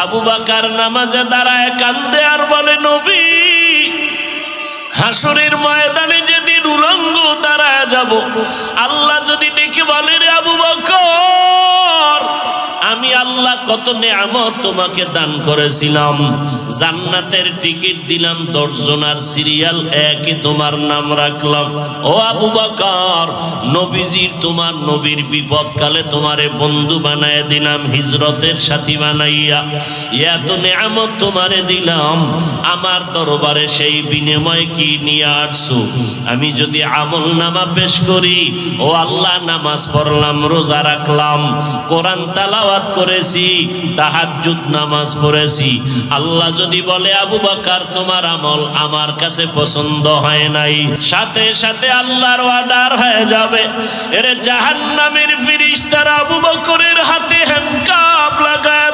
আবু বকর নামাজে দাঁড়ায় কান্দে আর বলে, নবী, হাসরের ময়দানে যেদিন উলঙ্গ দাঁড়ায় যাব, আল্লাহ যদি ডেকে বলে, রে আবু বকর, আমি আল্লাহ কত নেয়ামত তোমাকে দান করেছিলাম, জান্নাতের টিকিট দিলাম 10 জনার সিরিয়াল 1-এ তোমার নাম রাখলাম। ও আবু বকর, নবীজির, তোমার নবীর বিপদকালে তোমারে বন্ধু বানায় দিলাম, হিজরতের সাথী বানাইয়া এত নেয়ামত তোমারে দিলাম, আমার দরবারে সেই বিনিময় কি নিয়ে আসছো? আমি যদি আমল নামা পেশ করি, ও আল্লাহ, নামাজ পড়লাম, রোজা রাখলাম, কোরআন তেলাওয়াত করেছি, তাহাজ্জুদ নামাজ পড়েছি, আল্লাহ যদি বলে, আবু বকর, তোমার আমল আমার কাছে পছন্দ হয় নাই, সাথে সাথে আল্লাহর অর্ডার হয়ে যাবে, এর জাহান্নামের ফেরেশতারা আবু বকরের হাতে হ্যান্ডকাপ লাগায়